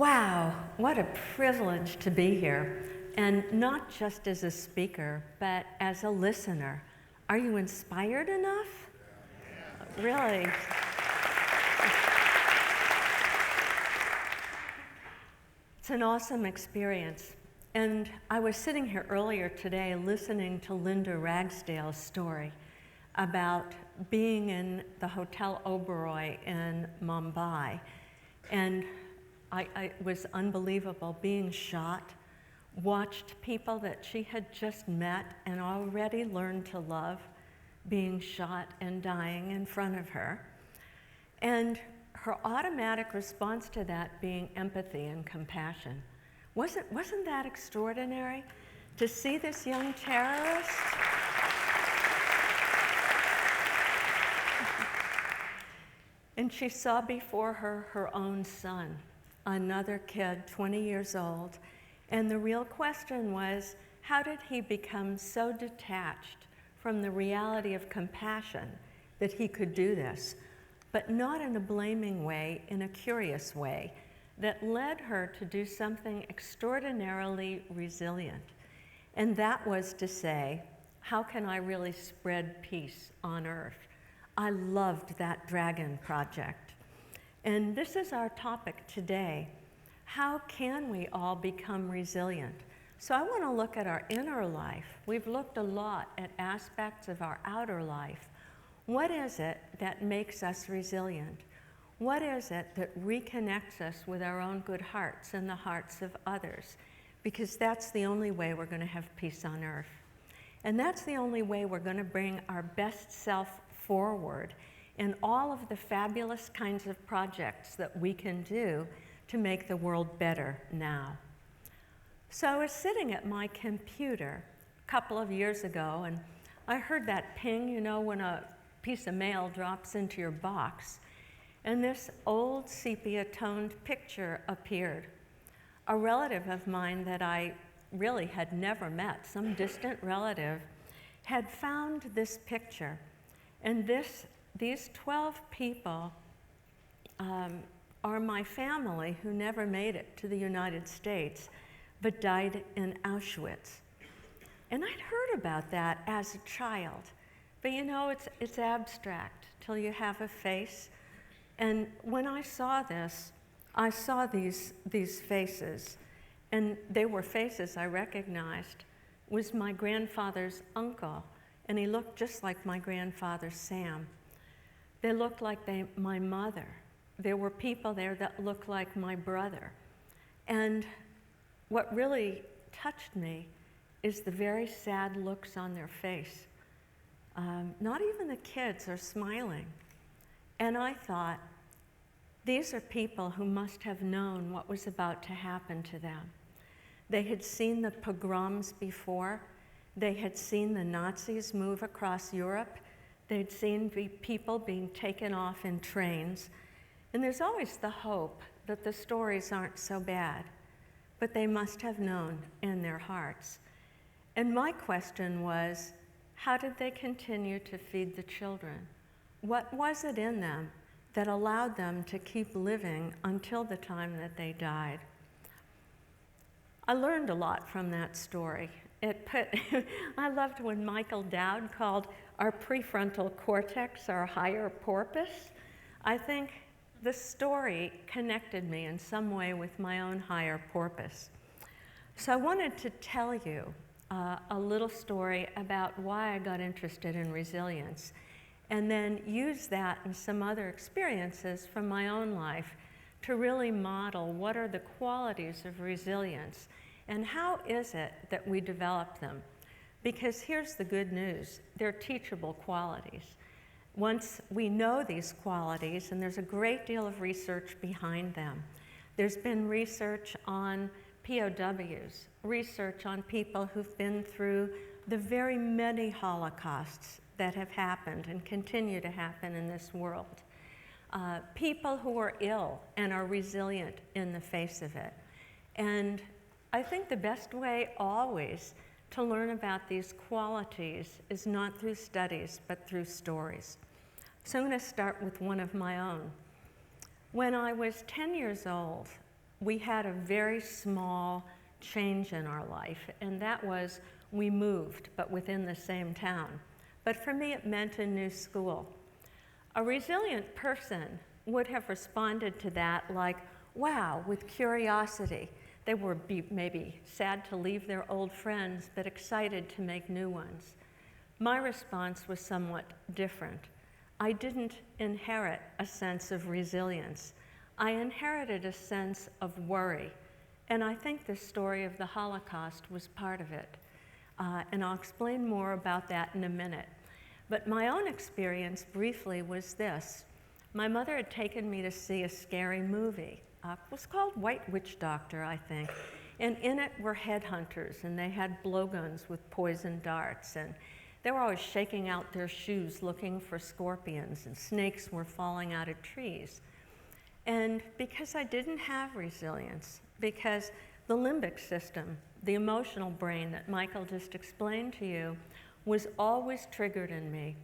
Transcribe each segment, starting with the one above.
Wow, what a privilege to be here. And not just as a speaker, but as a listener. Are you inspired enough? Really? It's an awesome experience. And I was sitting here earlier today listening to Linda Ragsdale's story about being in the Hotel Oberoi in Mumbai. And it was unbelievable, being shot, watched people that she had just met and already learned to love being shot and dying in front of her. And her automatic response to that being empathy and compassion. Wasn't that extraordinary to see this young terrorist? And she saw before her her own son, another kid, 20 years old. And the real question was, how did he become so detached from the reality of compassion that he could do this? But not in a blaming way, in a curious way, that led her to do something extraordinarily resilient. And that was to say, how can I really spread peace on earth? I loved that dragon project. And this is our topic today. How can we all become resilient? So I want to look at our inner life. We've looked a lot at aspects of our outer life. What is it that makes us resilient? What is it that reconnects us with our own good hearts and the hearts of others? Because that's the only way we're going to have peace on earth. And that's the only way we're going to bring our best self forward in all of the fabulous kinds of projects that we can do to make the world better now. So I was sitting at my computer a couple of years ago, and I heard that ping, you know, when a piece of mail drops into your box, and this old sepia-toned picture appeared. A relative of mine that I really had never met, some distant relative, had found this picture. And these 12 people are my family who never made it to the United States, but died in Auschwitz. And I'd heard about that as a child. But you know, it's abstract till you have a face. And when I saw this, I saw these faces. And they were faces I recognized. It was my grandfather's uncle. And he looked just like my grandfather, Sam. They looked like my mother. There were people there that looked like my brother. And what really touched me is the very sad looks on their face. Not even the kids are smiling. And I thought, these are people who must have known what was about to happen to them. They had seen the pogroms before. They had seen the Nazis move across Europe. They'd seen people being taken off in trains. And there's always the hope that the stories aren't so bad, but they must have known in their hearts. And my question was, how did they continue to feed the children? What was it in them that allowed them to keep living until the time that they died? I learned a lot from that story. I loved when Michael Dowd called our prefrontal cortex our higher porpoise. I think the story connected me in some way with my own higher porpoise. So I wanted to tell you a little story about why I got interested in resilience, and then use that and some other experiences from my own life to really model what are the qualities of resilience and how is it that we develop them. Because here's the good news, they're teachable qualities. Once we know these qualities, and there's a great deal of research behind them. There's been research on POWs, research on people who've been through the very many Holocausts that have happened and continue to happen in this world. People who are ill and are resilient in the face of it. And I think the best way always to learn about these qualities is not through studies, but through stories. So I'm going to start with one of my own. When I was 10 years old, we had a very small change in our life, and that was we moved, but within the same town. But for me, it meant a new school. A resilient person would have responded to that like, wow, with curiosity. They were maybe sad to leave their old friends, but excited to make new ones. My response was somewhat different. I didn't inherit a sense of resilience. I inherited a sense of worry. And I think the story of the Holocaust was part of it. And I'll explain more about that in a minute. But my own experience briefly was this. My mother had taken me to see a scary movie. It was called White Witch Doctor, I think. And in it were headhunters, and they had blowguns with poison darts. And they were always shaking out their shoes looking for scorpions, and snakes were falling out of trees. And because I didn't have resilience, because the limbic system, the emotional brain that Michael just explained to you, was always triggered in me.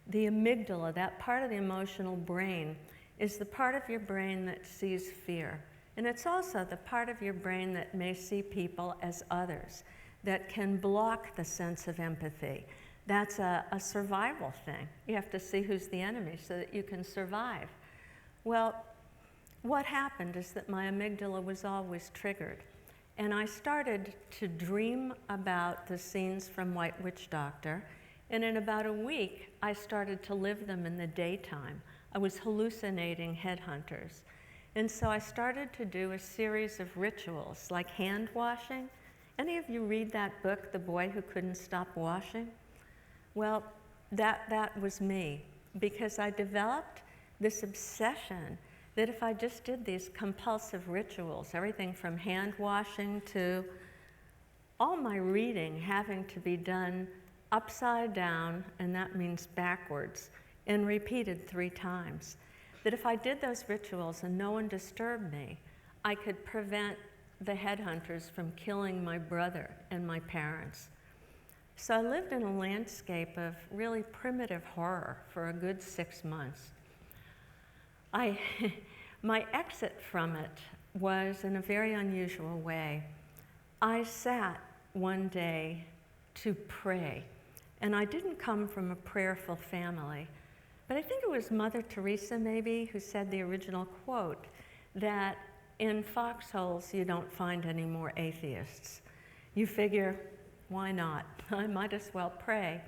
The amygdala, that part of the emotional brain, is the part of your brain that sees fear. And it's also the part of your brain that may see people as others, that can block the sense of empathy. That's a survival thing. You have to see who's the enemy so that you can survive. Well, what happened is that my amygdala was always triggered. And I started to dream about the scenes from White Witch Doctor. And in about a week, I started to live them in the daytime. I was hallucinating headhunters. And so I started to do a series of rituals, like hand washing. Any of you read that book, The Boy Who Couldn't Stop Washing? Well, that was me, because I developed this obsession that if I just did these compulsive rituals, everything from hand washing to all my reading having to be done upside down, and that means backwards, and repeated 3 times, that if I did those rituals and no one disturbed me, I could prevent the headhunters from killing my brother and my parents. So I lived in a landscape of really primitive horror for a good 6 months. My exit from it was in a very unusual way. I sat one day to pray, and I didn't come from a prayerful family, but I think it was Mother Teresa maybe who said the original quote, that in foxholes you don't find any more atheists. You figure, why not? I might as well pray.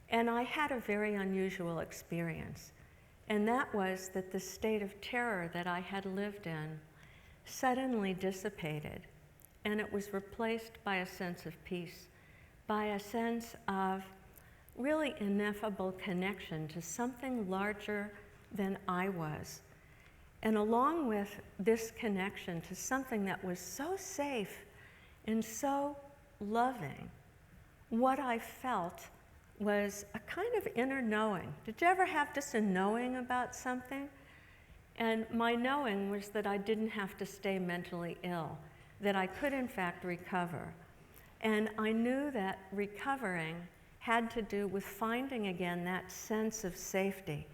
And I had a very unusual experience. And that was that the state of terror that I had lived in suddenly dissipated. And it was replaced by a sense of peace, by a sense of really ineffable connection to something larger than I was. And along with this connection to something that was so safe and so loving, what I felt was a kind of inner knowing. Did you ever have just a knowing about something? And my knowing was that I didn't have to stay mentally ill, that I could in fact recover. And I knew that recovering had to do with finding again that sense of safety,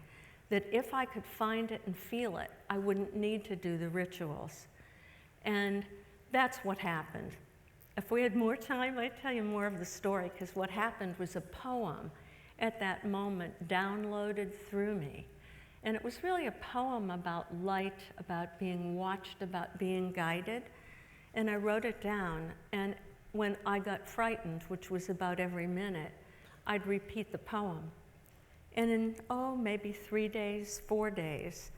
that if I could find it and feel it, I wouldn't need to do the rituals. And that's what happened. If we had more time, I'd tell you more of the story, because what happened was a poem at that moment downloaded through me. And it was really a poem about light, about being watched, about being guided. And I wrote it down, and when I got frightened, which was about every minute, I'd repeat the poem. And in, maybe 3 days, 4 days,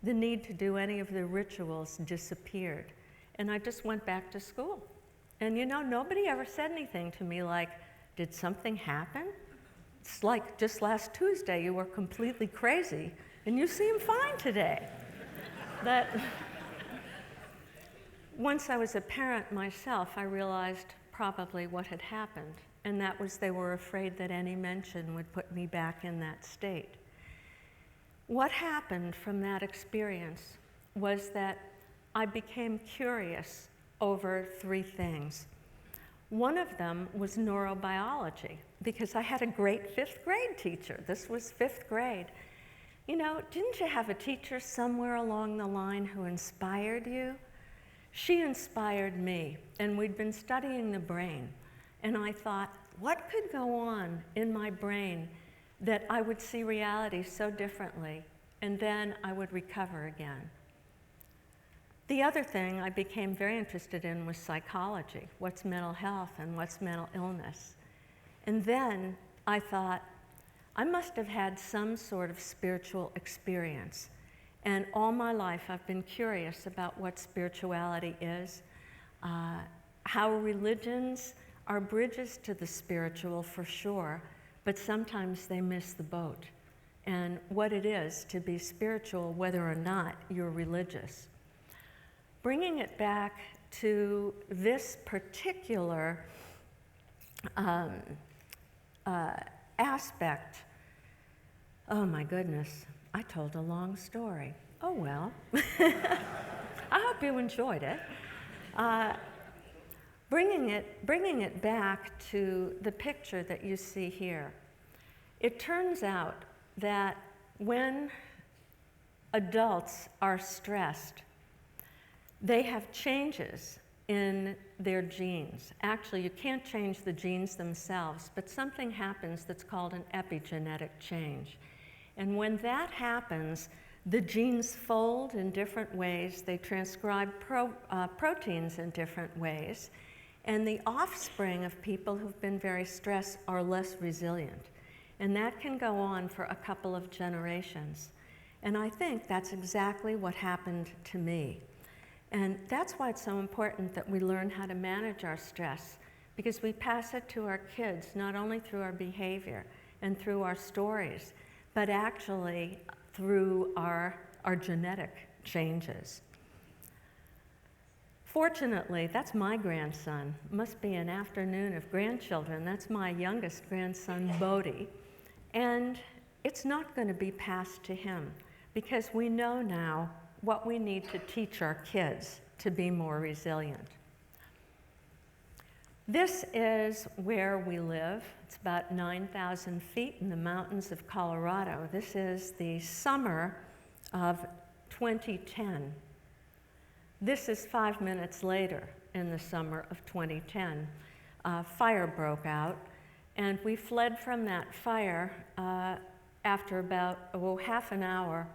the need to do any of the rituals disappeared. And I just went back to school. And you know, nobody ever said anything to me like, did something happen? It's like just last Tuesday you were completely crazy and you seem fine today. That once I was a parent myself, I realized probably what had happened, and that was they were afraid that any mention would put me back in that state. What happened from that experience was that I became curious over 3 things. One of them was neurobiology, because I had a great 5th grade teacher. This was 5th grade. You know, didn't you have a teacher somewhere along the line who inspired you? She inspired me, and we'd been studying the brain, and I thought, what could go on in my brain that I would see reality so differently, and then I would recover again? The other thing I became very interested in was psychology. What's mental health and what's mental illness? And then I thought, I must have had some sort of spiritual experience. And all my life I've been curious about what spirituality is, how religions are bridges to the spiritual for sure, but sometimes they miss the boat, and what it is to be spiritual whether or not you're religious. Bringing it back to this particular aspect, oh my goodness, I told a long story. Oh well, I hope you enjoyed it. Bringing it back to the picture that you see here, it turns out that when adults are stressed, they have changes in their genes. Actually, you can't change the genes themselves, but something happens that's called an epigenetic change. And when that happens, the genes fold in different ways, they transcribe proteins in different ways, and the offspring of people who've been very stressed are less resilient. And that can go on for a couple of generations. And I think that's exactly what happened to me. And that's why it's so important that we learn how to manage our stress, because we pass it to our kids, not only through our behavior and through our stories, but actually through our genetic changes. Fortunately, that's my grandson. Must be an afternoon of grandchildren. That's my youngest grandson, Bodhi. And it's not going to be passed to him, because we know now what we need to teach our kids to be more resilient. This is where we live. It's about 9,000 feet in the mountains of Colorado. This is the summer of 2010. This is 5 minutes later in the summer of 2010. Fire broke out, and we fled from that fire after about half an hour.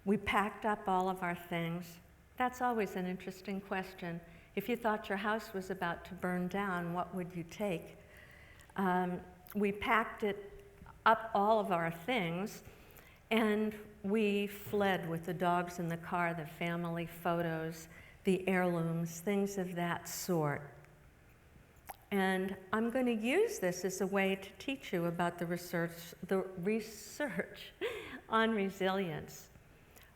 We packed up all of our things. That's always an interesting question. If you thought your house was about to burn down, what would you take? We packed up all of our things, and we fled with the dogs in the car, the family photos, the heirlooms, things of that sort. And I'm going to use this as a way to teach you about the research on resilience.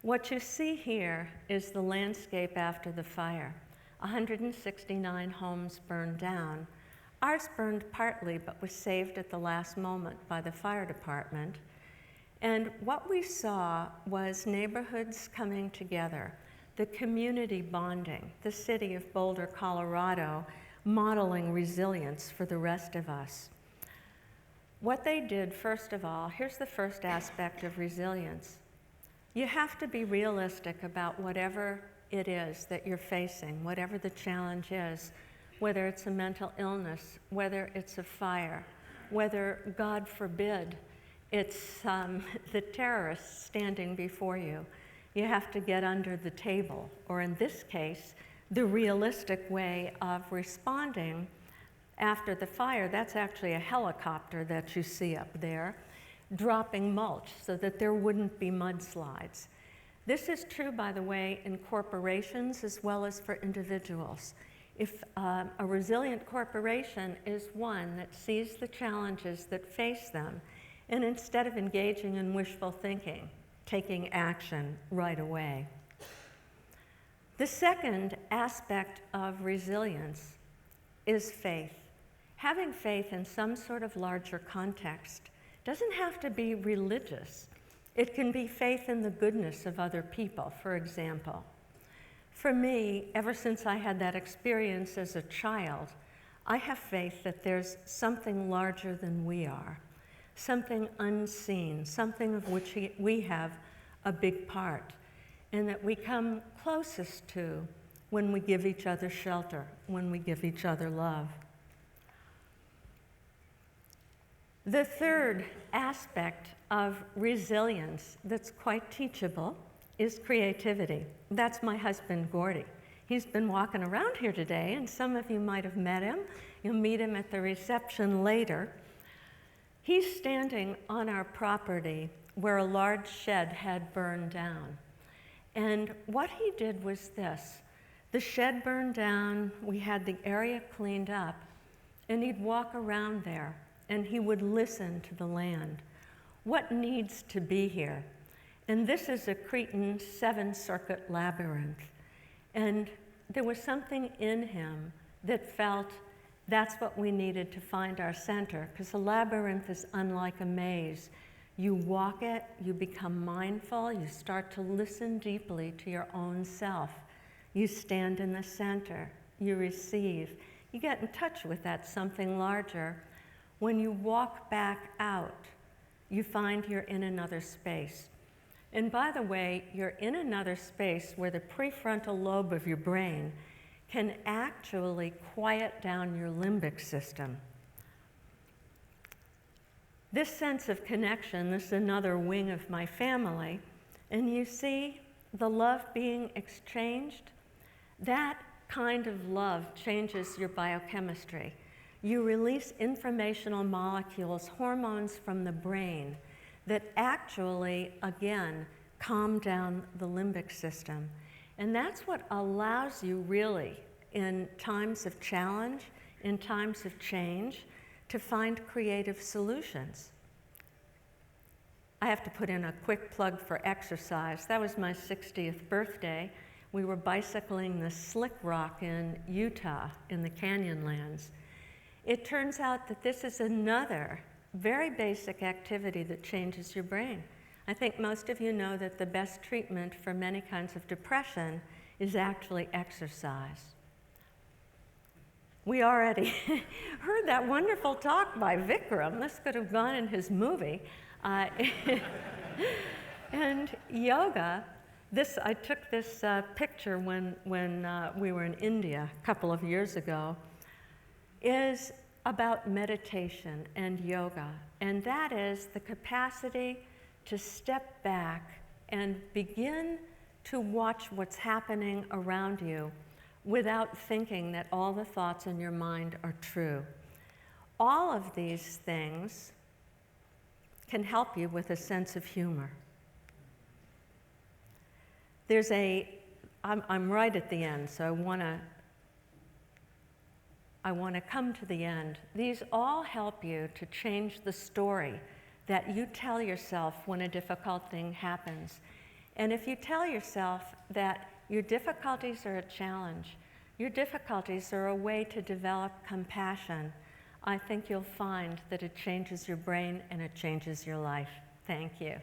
What you see here is the landscape after the fire. 169 homes burned down. Ours burned partly, but was saved at the last moment by the fire department. And what we saw was neighborhoods coming together, the community bonding, the city of Boulder, Colorado, modeling resilience for the rest of us. What they did, first of all, here's the first aspect of resilience. You have to be realistic about whatever it is that you're facing, whatever the challenge is, whether it's a mental illness, whether it's a fire, whether, God forbid, it's the terrorists standing before you. You have to get under the table, or in this case, the realistic way of responding after the fire. That's actually a helicopter that you see up there, dropping mulch so that there wouldn't be mudslides. This is true, by the way, in corporations as well as for individuals. If a resilient corporation is one that sees the challenges that face them, and instead of engaging in wishful thinking, taking action right away. The second aspect of resilience is faith. Having faith in some sort of larger context doesn't have to be religious. It can be faith in the goodness of other people, for example. For me, ever since I had that experience as a child, I have faith that there's something larger than we are, something unseen, something of which we have a big part, and that we come closest to when we give each other shelter, when we give each other love. The third aspect of resilience that's quite teachable is creativity. That's my husband, Gordy. He's been walking around here today, and some of you might have met him. You'll meet him at the reception later. He's standing on our property where a large shed had burned down. And what he did was this. The shed burned down, we had the area cleaned up, and he'd walk around there, and he would listen to the land. What needs to be here? And this is a Cretan seven-circuit labyrinth. And there was something in him that felt that's what we needed to find our center, because a labyrinth is unlike a maze. You walk it, you become mindful, you start to listen deeply to your own self. You stand in the center, you receive. You get in touch with that something larger. When you walk back out, you find you're in another space. And by the way, you're in another space where the prefrontal lobe of your brain can actually quiet down your limbic system. This sense of connection, this is another wing of my family, and you see the love being exchanged, that kind of love changes your biochemistry. You release informational molecules, hormones from the brain that actually, again, calm down the limbic system. And that's what allows you really, in times of challenge, in times of change, to find creative solutions. I have to put in a quick plug for exercise. That was my 60th birthday. We were bicycling the Slick Rock in Utah, in the Canyonlands. It turns out that this is another very basic activity that changes your brain. I think most of you know that the best treatment for many kinds of depression is actually exercise. We already heard that wonderful talk by Vikram. This could have gone in his movie. And yoga, I took this picture when we were in India a couple of years ago, is about meditation and yoga. And that is the capacity to step back and begin to watch what's happening around you without thinking that all the thoughts in your mind are true. All of these things can help you with a sense of humor. I'm right at the end, so I want to come to the end. These all help you to change the story that you tell yourself when a difficult thing happens. And if you tell yourself that your difficulties are a challenge, your difficulties are a way to develop compassion, I think you'll find that it changes your brain and it changes your life. Thank you.